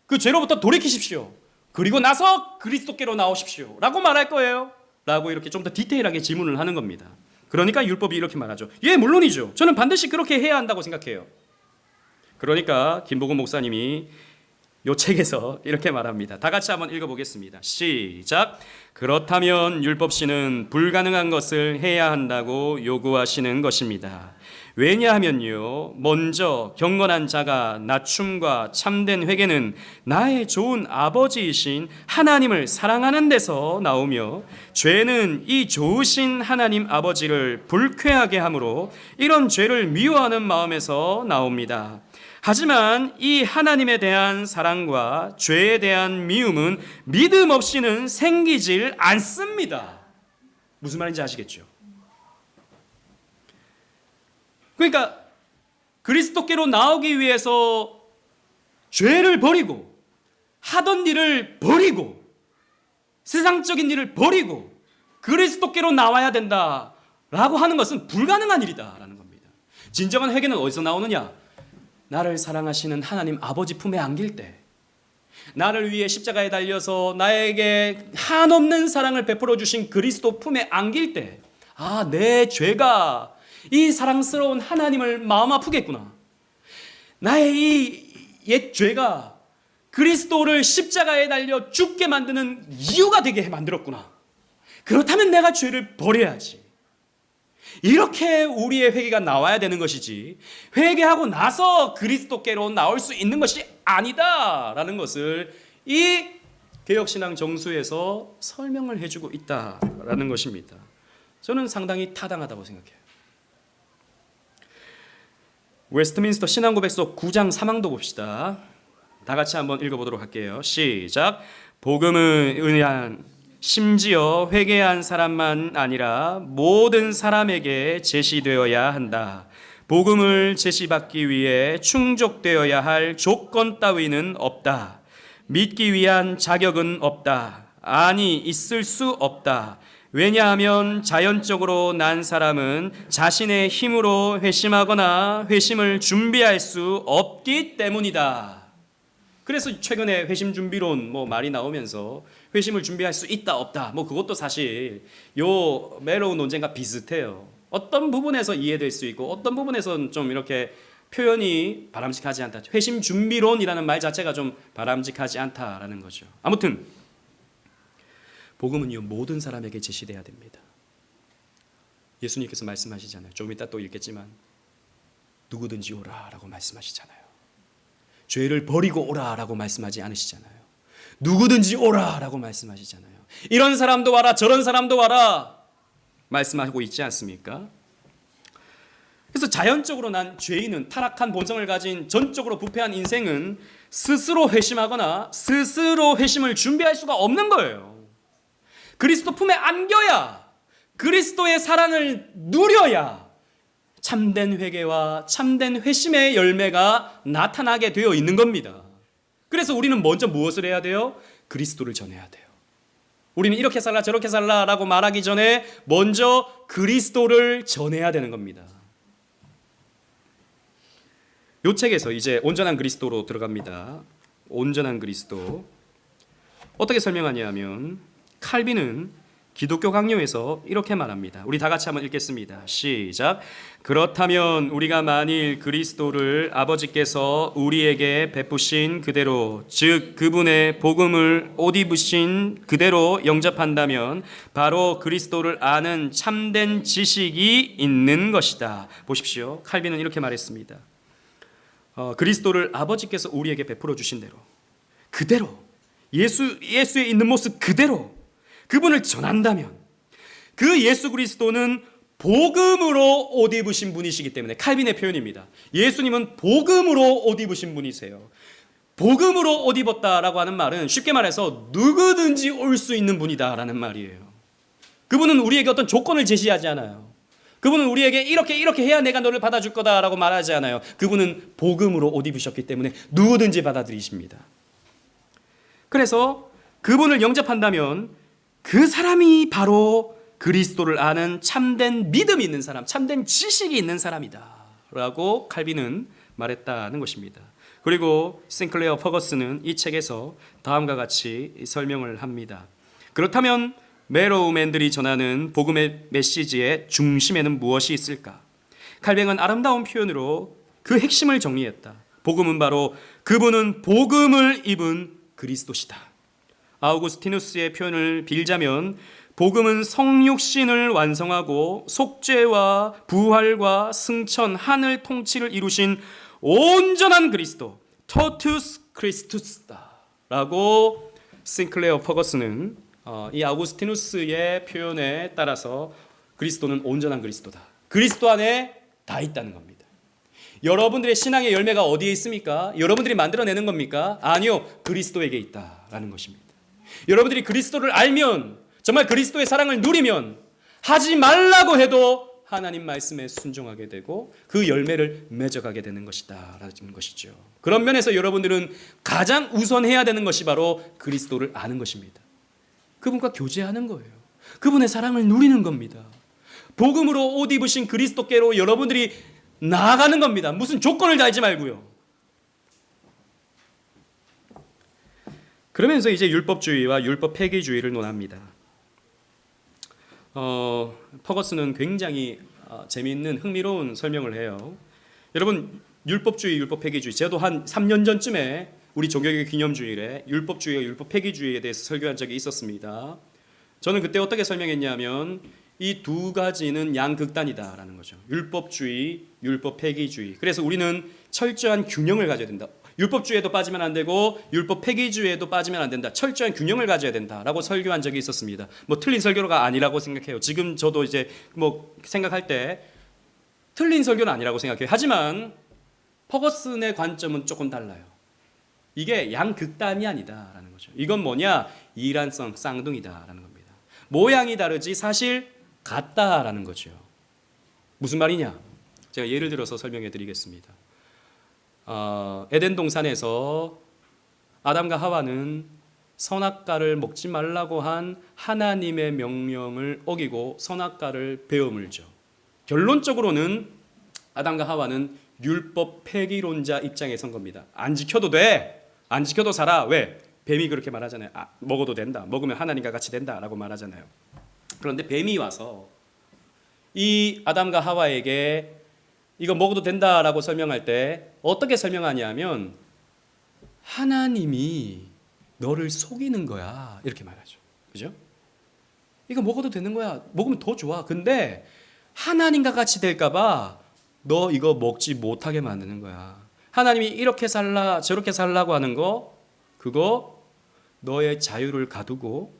그 죄로부터 돌이키십시오. 그리고 나서 그리스도께로 나오십시오. 라고 말할 거예요? 라고 이렇게 좀 더 디테일하게 질문을 하는 겁니다. 그러니까 율법이 이렇게 말하죠. 예, 물론이죠. 저는 반드시 그렇게 해야 한다고 생각해요. 그러니까 김복은 목사님이 요 책에서 이렇게 말합니다. 다 같이 한번 읽어보겠습니다. 시작. 그렇다면 율법시는 불가능한 것을 해야 한다고 요구하시는 것입니다. 왜냐하면요, 먼저 경건한 자가 낮춤과 참된 회개는 나의 좋은 아버지이신 하나님을 사랑하는 데서 나오며, 죄는 이 좋으신 하나님 아버지를 불쾌하게 하므로 이런 죄를 미워하는 마음에서 나옵니다. 하지만 이 하나님에 대한 사랑과 죄에 대한 미움은 믿음 없이는 생기질 않습니다. 무슨 말인지 아시겠죠? 그러니까 그리스도께로 나오기 위해서 죄를 버리고 하던 일을 버리고 세상적인 일을 버리고 그리스도께로 나와야 된다라고 하는 것은 불가능한 일이다라는 겁니다. 진정한 회개는 어디서 나오느냐? 나를 사랑하시는 하나님 아버지 품에 안길 때, 나를 위해 십자가에 달려서 나에게 한없는 사랑을 베풀어 주신 그리스도 품에 안길 때, 아, 내 죄가 이 사랑스러운 하나님을 마음 아프겠구나. 나의 이 옛 죄가 그리스도를 십자가에 달려 죽게 만드는 이유가 되게 만들었구나. 그렇다면 내가 죄를 버려야지. 이렇게 우리의 회개가 나와야 되는 것이지, 회개하고 나서 그리스도께로 나올 수 있는 것이 아니다라는 것을 이 개혁신앙 정수에서 설명을 해주고 있다라는 것입니다. 저는 상당히 타당하다고 생각해요. 웨스트민스터 신앙고백서 9장 3항도 봅시다. 다 같이 한번 읽어보도록 할게요. 시작. 복음은 의한 심지어 회개한 사람만 아니라 모든 사람에게 제시되어야 한다. 복음을 제시받기 위해 충족되어야 할 조건 따위는 없다. 믿기 위한 자격은 없다. 아니, 있을 수 없다. 왜냐하면 자연적으로 난 사람은 자신의 힘으로 회심하거나 회심을 준비할 수 없기 때문이다. 그래서 최근에 회심 준비론 말이 나오면서 회심을 준비할 수 있다 없다 그것도 사실 요 메로우 논쟁과 비슷해요. 어떤 부분에서 이해될 수 있고 어떤 부분에서는 좀 이렇게 표현이 바람직하지 않다. 회심 준비론이라는 말 자체가 좀 바람직하지 않다라는 거죠. 아무튼 복음은요, 모든 사람에게 제시돼야 됩니다. 예수님께서 말씀하시잖아요. 좀 이따 또 읽겠지만 누구든지 오라라고 말씀하시잖아요. 죄를 버리고 오라라고 말씀하지 않으시잖아요. 누구든지 오라라고 말씀하시잖아요. 이런 사람도 와라, 저런 사람도 와라 말씀하고 있지 않습니까? 그래서 자연적으로 난 죄인은, 타락한 본성을 가진 전적으로 부패한 인생은 스스로 회심하거나 스스로 회심을 준비할 수가 없는 거예요. 그리스도 품에 안겨야, 그리스도의 사랑을 누려야 참된 회개와 참된 회심의 열매가 나타나게 되어 있는 겁니다. 그래서 우리는 먼저 무엇을 해야 돼요? 그리스도를 전해야 돼요. 우리는 이렇게 살라 저렇게 살라라고 말하기 전에 먼저 그리스도를 전해야 되는 겁니다. 이 책에서 이제 온전한 그리스도로 들어갑니다. 온전한 그리스도. 어떻게 설명하냐면 칼빈은 기독교 강요에서 이렇게 말합니다. 우리 다 같이 한번 읽겠습니다. 시작. 그렇다면 우리가 만일 그리스도를 아버지께서 우리에게 베푸신 그대로, 즉 그분의 복음을 옷 입으신 그대로 영접한다면 바로 그리스도를 아는 참된 지식이 있는 것이다. 보십시오. 칼빈은 이렇게 말했습니다. 그리스도를 아버지께서 우리에게 베풀어 주신 대로, 그대로 예수의 있는 모습 그대로 그분을 전한다면, 그 예수 그리스도는 복음으로 옷 입으신 분이시기 때문에, 칼빈의 표현입니다. 예수님은 복음으로 옷 입으신 분이세요. 복음으로 옷 입었다라고 하는 말은 쉽게 말해서 누구든지 올 수 있는 분이다라는 말이에요. 그분은 우리에게 어떤 조건을 제시하지 않아요. 그분은 우리에게 이렇게 해야 내가 너를 받아줄 거다라고 말하지 않아요. 그분은 복음으로 옷 입으셨기 때문에 누구든지 받아들이십니다. 그래서 그분을 영접한다면 그 사람이 바로 그리스도를 아는 참된 믿음이 있는 사람, 참된 지식이 있는 사람이다 라고 칼빈은 말했다는 것입니다. 그리고 싱클레어 퍼거슨은 이 책에서 다음과 같이 설명을 합니다. 그렇다면 메로우맨들이 전하는 복음의 메시지의 중심에는 무엇이 있을까? 칼뱅은 아름다운 표현으로 그 핵심을 정리했다. 복음은 바로 그분은 복음을 입은 그리스도시다. 아우구스티누스의 표현을 빌자면 복음은 성육신을 완성하고 속죄와 부활과 승천, 하늘 통치를 이루신 온전한 그리스도, 토투스 크리스투스다 라고 싱클레어 퍼거슨은 이 아우구스티누스의 표현에 따라서 그리스도는 온전한 그리스도다, 그리스도 안에 다 있다는 겁니다. 여러분들의 신앙의 열매가 어디에 있습니까? 여러분들이 만들어내는 겁니까? 아니요, 그리스도에게 있다라는 것입니다. 여러분들이 그리스도를 알면, 정말 그리스도의 사랑을 누리면 하지 말라고 해도 하나님 말씀에 순종하게 되고 그 열매를 맺어가게 되는 것이다 라는 것이죠. 그런 면에서 여러분들은 가장 우선해야 되는 것이 바로 그리스도를 아는 것입니다. 그분과 교제하는 거예요. 그분의 사랑을 누리는 겁니다. 복음으로 옷 입으신 그리스도께로 여러분들이 나아가는 겁니다. 무슨 조건을 달지 말고요. 그러면서 이제 율법주의와 율법 폐기주의를 논합니다. 퍼거슨은 굉장히 재미있는 흥미로운 설명을 해요. 여러분, 율법주의, 율법 폐기주의, 저도 한 3년 전쯤에 우리 종교개혁 기념주일에 율법주의와 율법 폐기주의에 대해서 설교한 적이 있었습니다. 저는 그때 어떻게 설명했냐면 이 두 가지는 양극단이다라는 거죠. 율법주의, 율법 폐기주의. 그래서 우리는 철저한 균형을 가져야 된다. 율법주의에도 빠지면 안 되고 율법 폐기주의에도 빠지면 안 된다. 철저한 균형을 가져야 된다라고 설교한 적이 있었습니다. 뭐 틀린 설교가 아니라고 생각해요. 지금 저도 이제 뭐 생각할 때 틀린 설교는 아니라고 생각해요. 하지만 퍼거슨의 관점은 조금 달라요. 이게 양극단이 아니다라는 거죠. 이건 뭐냐? 이란성 쌍둥이다라는 겁니다. 모양이 다르지 사실 같다라는 거죠. 무슨 말이냐? 제가 예를 들어서 설명해 드리겠습니다. 에덴 동산에서 아담과 하와는 선악과를 먹지 말라고 한 하나님의 명령을 어기고 선악과를 베어물죠. 결론적으로는 아담과 하와는 율법 폐기론자 입장에 선 겁니다. 안 지켜도 돼. 안 지켜도 살아. 왜? 뱀이 그렇게 말하잖아요. 먹어도 된다. 먹으면 하나님과 같이 된다라고 말하잖아요. 그런데 뱀이 와서 이 아담과 하와에게 이거 먹어도 된다라고 설명할 때 어떻게 설명하냐면 하나님이 너를 속이는 거야 이렇게 말하죠. 그죠? 이거 먹어도 되는 거야. 먹으면 더 좋아. 근데 하나님과 같이 될까 봐 너 이거 먹지 못하게 만드는 거야. 하나님이 이렇게 살라 저렇게 살라고 하는 거 그거 너의 자유를 가두고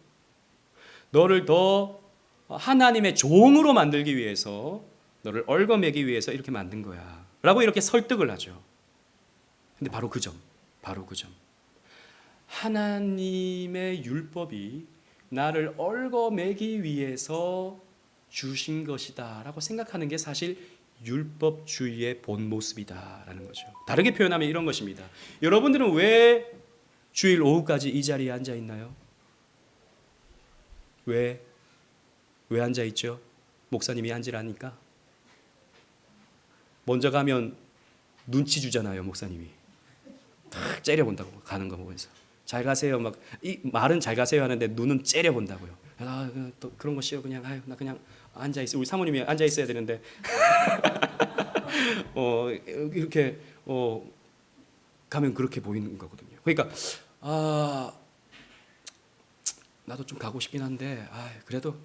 너를 더 하나님의 종으로 만들기 위해서 너를 얽어매기 위해서 이렇게 만든 거야 라고 이렇게 설득을 하죠. 근데 바로 그 점 하나님의 율법이 나를 얽어매기 위해서 주신 것이다 라고 생각하는 게 사실 율법주의의 본 모습이다라는 거죠. 다르게 표현하면 이런 것입니다. 여러분들은 왜 주일 오후까지 이 자리에 앉아 있나요? 왜 앉아 있죠? 목사님이 앉으라니까. 먼저 가면 눈치 주잖아요, 목사님이. 탁 째려본다고 가는 거 보면서. 잘 가세요. 막 이 말은 잘 가세요 하는데 눈은 째려본다고요. 또 그런 거 싫어. 나 그냥 앉아 있어. 우리 사모님이 앉아 있어야 되는데 이렇게 가면 그렇게 보이는 거거든요. 그러니까 나도 좀 가고 싶긴 한데 그래도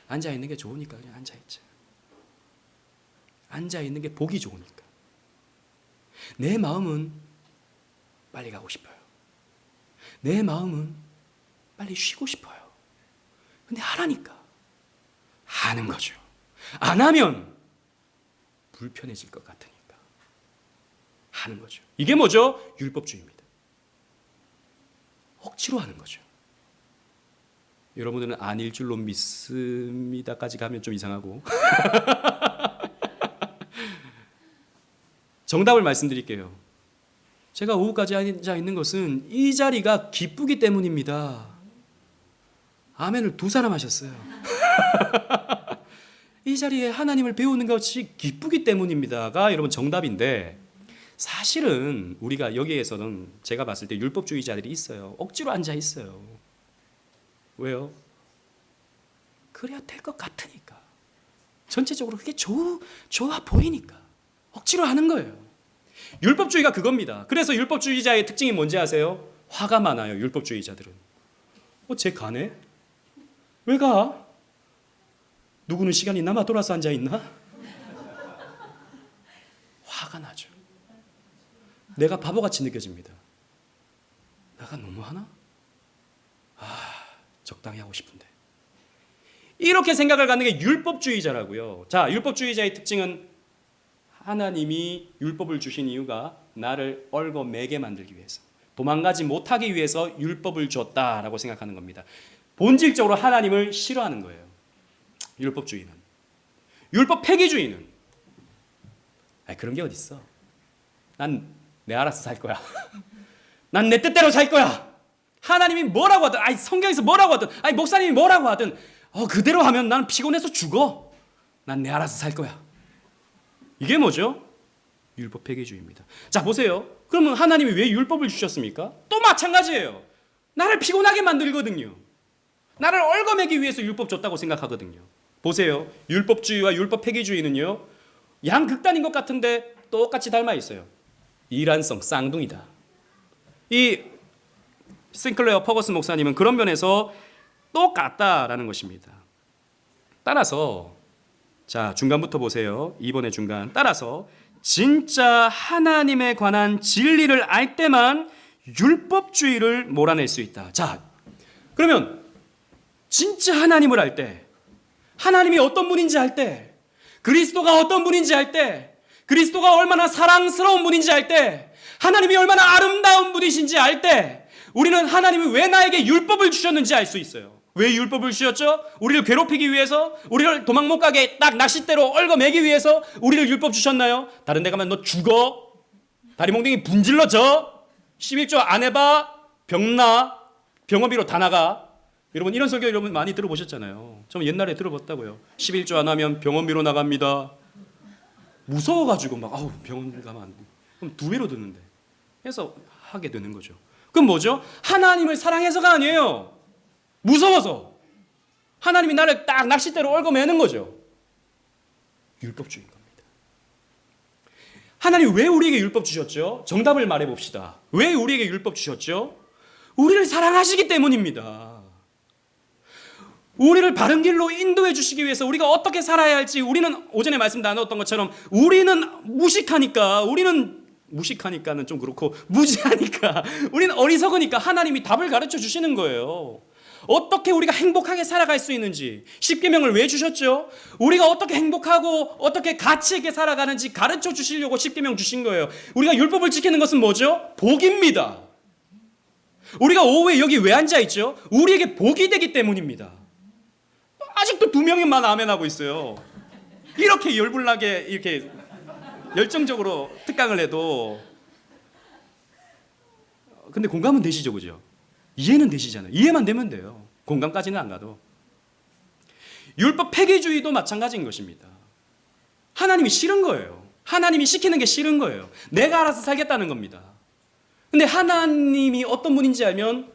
앉아 있는 게 좋으니까 그냥 앉아 있자. 앉아 있는 게 보기 좋으니까. 내 마음은 빨리 가고 싶어요. 내 마음은 빨리 쉬고 싶어요. 근데 하라니까 하는 거죠. 안 하면 불편해질 것 같으니까 하는 거죠. 이게 뭐죠? 율법주의입니다. 억지로 하는 거죠. 여러분들은 아닐 줄로 믿습니다까지 가면 좀 이상하고 정답을 말씀드릴게요. 제가 오후까지 앉아 있는 것은 이 자리가 기쁘기 때문입니다. 아멘을 2사람 하셨어요. 이 자리에 하나님을 배우는 것이 기쁘기 때문입니다가 여러분 정답인데 사실은 우리가 여기에서는 제가 봤을 때 율법주의자들이 있어요. 억지로 앉아 있어요. 왜요? 그래야 될 것 같으니까. 전체적으로 그게 좋아 보이니까 억지로 하는 거예요. 율법주의가 그겁니다. 그래서 율법주의자의 특징이 뭔지 아세요? 화가 많아요. 율법주의자들은. 쟤 가네? 왜 가? 누구는 시간이 남아 돌아서 앉아 있나? 화가 나죠. 내가 바보같이 느껴집니다. 내가 너무하나? 적당히 하고 싶은데. 이렇게 생각을 갖는 게 율법주의자라고요. 자, 율법주의자의 특징은 하나님이 율법을 주신 이유가 나를 얽어매게 만들기 위해서, 도망가지 못하기 위해서 율법을 줬다라고 생각하는 겁니다. 본질적으로 하나님을 싫어하는 거예요. 율법주의는. 율법 폐기주의는 그런 게 어딨어. 난 내 알아서 살 거야. 난 내 뜻대로 살 거야. 하나님이 뭐라고 하든, 성경에서 뭐라고 하든, 목사님이 뭐라고 하든 그대로 하면 나는 피곤해서 죽어. 난 내 알아서 살 거야. 이게 뭐죠? 율법 폐기주의입니다. 자, 보세요. 그러면 하나님이 왜 율법을 주셨습니까? 또 마찬가지예요. 나를 피곤하게 만들거든요. 나를 얽어매기 위해서 율법 줬다고 생각하거든요. 보세요. 율법주의와 율법 폐기주의는요, 양극단인 것 같은데 똑같이 닮아 있어요. 이란성 쌍둥이다. 이 싱클레어 퍼거슨 목사님은 그런 면에서 똑같다라는 것입니다. 따라서 자, 중간부터 보세요. 2번의 중간. 따라서 진짜 하나님에 관한 진리를 알 때만 율법주의를 몰아낼 수 있다. 자, 그러면 진짜 하나님을 알 때, 하나님이 어떤 분인지 알 때, 그리스도가 어떤 분인지 알 때, 그리스도가 얼마나 사랑스러운 분인지 알 때, 하나님이 얼마나 아름다운 분이신지 알 때, 우리는 하나님이 왜 나에게 율법을 주셨는지 알 수 있어요. 왜 율법을 주셨죠? 우리를 괴롭히기 위해서, 우리를 도망 못 가게 딱 낚싯대로 얽어매기 위해서 우리를 율법 주셨나요? 다른 데 가면 너 죽어, 다리 몽둥이 분질러져, 11조 안 해봐, 병나, 병원비로 다 나가. 여러분 이런 설교 여러분 많이 들어보셨잖아요. 좀 옛날에 들어봤다고요. 11조 안 하면 병원비로 나갑니다. 무서워가지고 막 병원 가면 안 돼. 그럼 2배로 드는데. 해서 하게 되는 거죠. 그럼 뭐죠? 하나님을 사랑해서가 아니에요. 무서워서. 하나님이 나를 딱 낚싯대로 얽어매는 거죠. 율법주의인 겁니다. 하나님 왜 우리에게 율법 주셨죠? 정답을 말해봅시다. 왜 우리에게 율법 주셨죠? 우리를 사랑하시기 때문입니다. 우리를 바른 길로 인도해 주시기 위해서 우리가 어떻게 살아야 할지, 우리는 오전에 말씀 나눴던 것처럼 우리는 무식하니까는 좀 그렇고, 무지하니까, 우리는 어리석으니까 하나님이 답을 가르쳐 주시는 거예요. 어떻게 우리가 행복하게 살아갈 수 있는지. 십계명을 왜 주셨죠? 우리가 어떻게 행복하고 어떻게 가치 있게 살아가는지 가르쳐 주시려고 십계명 주신 거예요. 우리가 율법을 지키는 것은 뭐죠? 복입니다. 우리가 오후에 여기 왜 앉아 있죠? 우리에게 복이 되기 때문입니다. 아직도 2명만 아멘하고 있어요. 이렇게 열불나게 이렇게 열정적으로 특강을 해도. 근데 공감은 되시죠, 그죠? 이해는 되시잖아요. 이해만 되면 돼요. 공감까지는 안 가도. 율법 폐기주의도 마찬가지인 것입니다. 하나님이 싫은 거예요. 하나님이 시키는 게 싫은 거예요. 내가 알아서 살겠다는 겁니다. 근데 하나님이 어떤 분인지 알면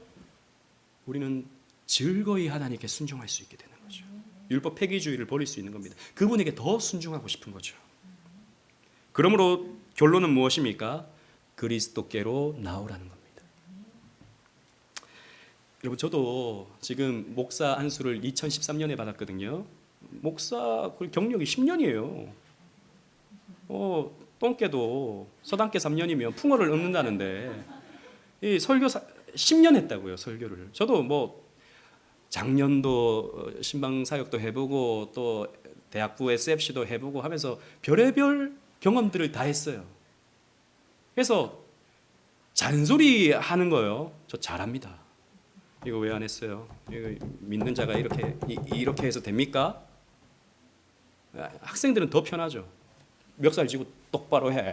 우리는 즐거이 하나님께 순종할 수 있게 되는 거죠. 율법 폐기주의를 버릴 수 있는 겁니다. 그분에게 더 순종하고 싶은 거죠. 그러므로 결론은 무엇입니까? 그리스도께로 나오라는 겁니다. 여러분, 저도 지금 목사 안수를 2013년에 받았거든요. 목사 경력이 10년이에요. 똥개도 서당계 3년이면 풍어를 읊는다는데, 이 설교 10년 했다고요, 설교를. 저도 작년도 신방 사역도 해보고 또 대학부 SFC도 해보고 하면서 별의별 경험들을 다 했어요. 그래서 잔소리 하는 거예요. 저 잘합니다. 이거 왜 안 했어요? 이거 믿는 자가 이렇게 해서 됩니까? 학생들은 더 편하죠. 멱살 쥐고 똑바로 해.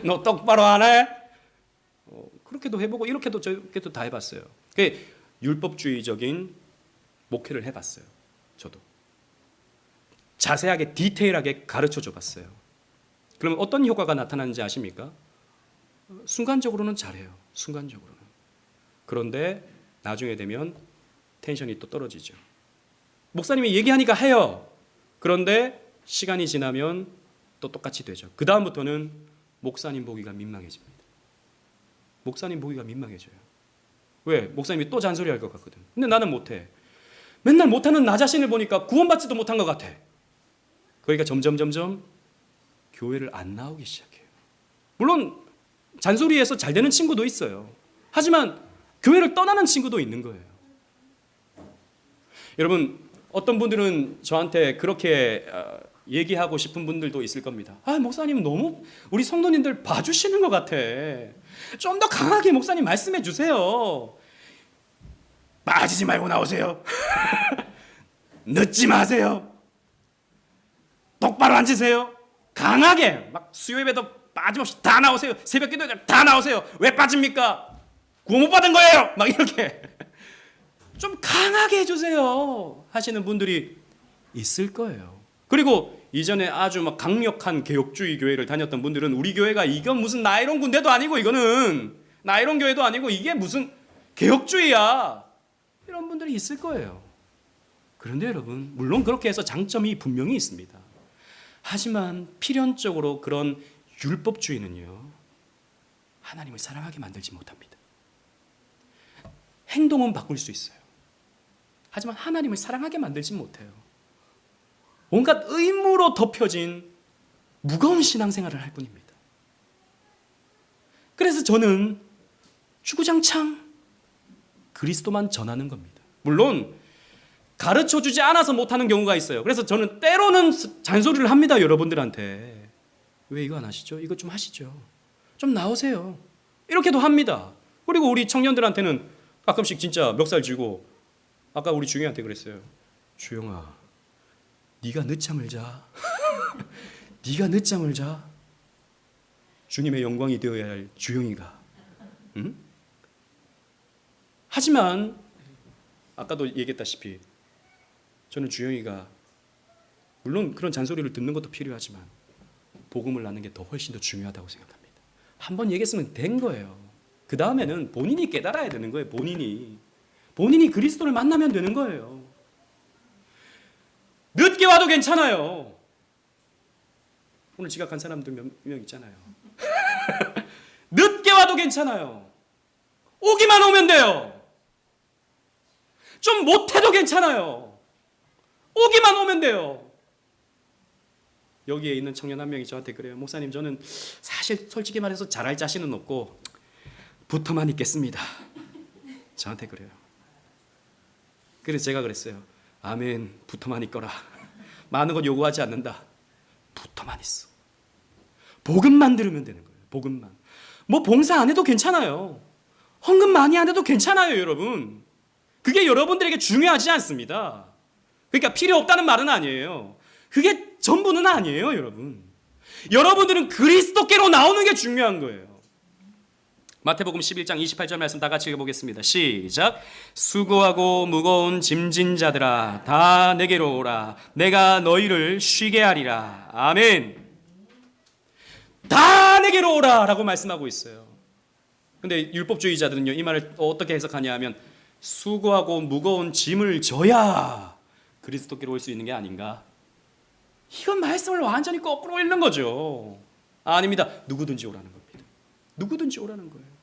너 똑바로 안 해? 그렇게도 해보고 이렇게도 저렇게도 다 해봤어요. 율법주의적인 목회를 해봤어요. 저도 자세하게 디테일하게 가르쳐줘 봤어요. 그러면 어떤 효과가 나타나는지 아십니까? 순간적으로는 잘해요. 순간적으로는. 그런데 나중에 되면 텐션이 또 떨어지죠. 목사님이 얘기하니까 해요. 그런데 시간이 지나면 또 똑같이 되죠. 그 다음부터는 목사님 보기가 민망해집니다. 목사님 보기가 민망해져요. 왜? 목사님이 또 잔소리할 것 같거든. 근데 나는 못해. 맨날 못하는 나 자신을 보니까 구원받지도 못한 것 같아. 그러니까 점점 교회를 안 나오기 시작해요. 물론 잔소리해서 잘 되는 친구도 있어요. 하지만 교회를 떠나는 친구도 있는 거예요. 여러분, 어떤 분들은 저한테 그렇게 얘기하고 싶은 분들도 있을 겁니다. 목사님 너무 우리 성도님들 봐주시는 것 같아. 좀 더 강하게 목사님 말씀해 주세요. 빠지지 말고 나오세요. 늦지 마세요. 똑바로 앉으세요. 강하게 막 수요예배도 빠짐없이 다 나오세요. 새벽기도에 다 나오세요. 왜 빠집니까? 구원 못 받은 거예요. 막 이렇게 좀 강하게 해주세요 하시는 분들이 있을 거예요. 그리고 이전에 아주 막 강력한 개혁주의 교회를 다녔던 분들은 우리 교회가 이건 무슨 나이론 군대도 아니고 이거는 나이론 교회도 아니고 이게 무슨 개혁주의야, 이런 분들이 있을 거예요. 그런데 여러분, 물론 그렇게 해서 장점이 분명히 있습니다. 하지만 필연적으로 그런 율법주의는요, 하나님을 사랑하게 만들지 못합니다. 행동은 바꿀 수 있어요. 하지만 하나님을 사랑하게 만들지 못해요. 온갖 의무로 덮여진 무거운 신앙생활을 할 뿐입니다. 그래서 저는 주구장창 그리스도만 전하는 겁니다. 물론 가르쳐주지 않아서 못하는 경우가 있어요. 그래서 저는 때로는 잔소리를 합니다. 여러분들한테. 왜 이거 안 하시죠? 이거 좀 하시죠. 좀 나오세요. 이렇게도 합니다. 그리고 우리 청년들한테는 가끔씩 진짜 멱살 쥐고, 아까 우리 주영이한테 그랬어요. 주영아, 네가 늦잠을 자. 네가 늦잠을 자. 주님의 영광이 되어야 할 주영이가. 응? 하지만 아까도 얘기했다시피 저는 주영이가 물론 그런 잔소리를 듣는 것도 필요하지만 복음을 낳는 게 더 훨씬 더 중요하다고 생각합니다. 한번 얘기했으면 된 거예요. 그 다음에는 본인이 깨달아야 되는 거예요. 본인이 그리스도를 만나면 되는 거예요. 늦게 와도 괜찮아요. 오늘 지각한 사람들 몇 명 있잖아요. 늦게 와도 괜찮아요. 오기만 오면 돼요. 좀 못해도 괜찮아요. 오기만 오면 돼요. 여기에 있는 청년 한 명이 저한테 그래요. 목사님, 저는 사실 솔직히 말해서 잘할 자신은 없고 붙어만 있겠습니다. 저한테 그래요. 그래서 제가 그랬어요. 아멘, 붙어만 있거라. 많은 것 요구하지 않는다. 붙어만 있어. 복음만 들으면 되는 거예요. 복음만. 뭐 봉사 안 해도 괜찮아요. 헌금 많이 안 해도 괜찮아요, 여러분. 그게 여러분들에게 중요하지 않습니다. 그러니까 필요 없다는 말은 아니에요. 그게 전부는 아니에요, 여러분. 여러분들은 그리스도께로 나오는 게 중요한 거예요. 마태복음 11장 28절 말씀 다 같이 읽어보겠습니다. 시작. 수고하고 무거운 짐진 자들아, 다 내게로 오라. 내가 너희를 쉬게 하리라. 아멘. 다 내게로 오라 라고 말씀하고 있어요. 근데 율법주의자들은요, 이 말을 어떻게 해석하냐 하면 수고하고 무거운 짐을 져야 그리스도께로 올 수 있는 게 아닌가. 이건 말씀을 완전히 거꾸로 읽는 거죠. 아닙니다. 누구든지 오라는 겁니다. 누구든지 오라는 거예요.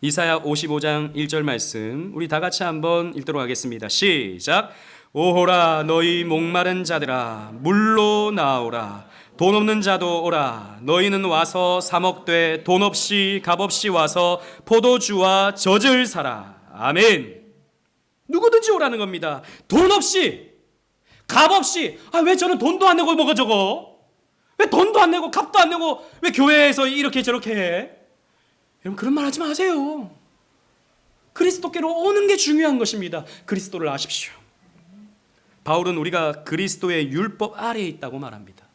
이사야 55장 1절 말씀 우리 다 같이 한번 읽도록 하겠습니다. 시작. 오호라 너희 목마른 자들아, 물로 나오라. 돈 없는 자도 오라. 너희는 와서 사 먹되 돈 없이 값 없이 와서 포도주와 젖을 사라. 아멘. 누구든지 오라는 겁니다. 돈 없이, 값 없이. 왜 저는 돈도 안 내고 먹어 저거? 왜 돈도 안 내고 값도 안 내고 왜 교회에서 이렇게 저렇게 해? 여러분, 그런 말 하지 마세요. 그리스도께로 오는 게 중요한 것입니다. 그리스도를 아십시오. 바울은 우리가 그리스도의 율법 아래에 있다고 말합니다.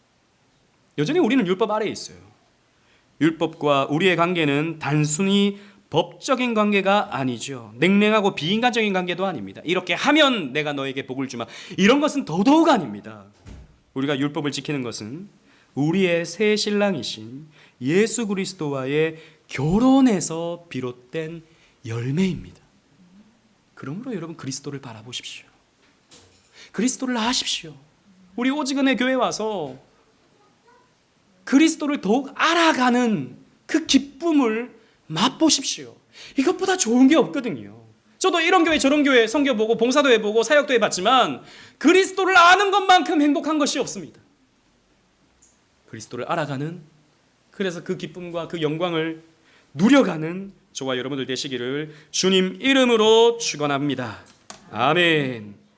여전히 우리는 율법 아래에 있어요. 율법과 우리의 관계는 단순히 법적인 관계가 아니죠. 냉랭하고 비인간적인 관계도 아닙니다. 이렇게 하면 내가 너에게 복을 주마, 이런 것은 더더욱 아닙니다. 우리가 율법을 지키는 것은 우리의 새 신랑이신 예수 그리스도와의 결혼에서 비롯된 열매입니다. 그러므로 여러분, 그리스도를 바라보십시오. 그리스도를 아십시오. 우리 오직은의 교회 와서 그리스도를 더욱 알아가는 그 기쁨을 맛보십시오. 이것보다 좋은 게 없거든요. 저도 이런 교회 저런 교회 선교보고 봉사도 해보고 사역도 해봤지만 그리스도를 아는 것만큼 행복한 것이 없습니다. 그리스도를 알아가는, 그래서 그 기쁨과 그 영광을 누려가는 저와 여러분들 되시기를 주님 이름으로 축원합니다. 아멘.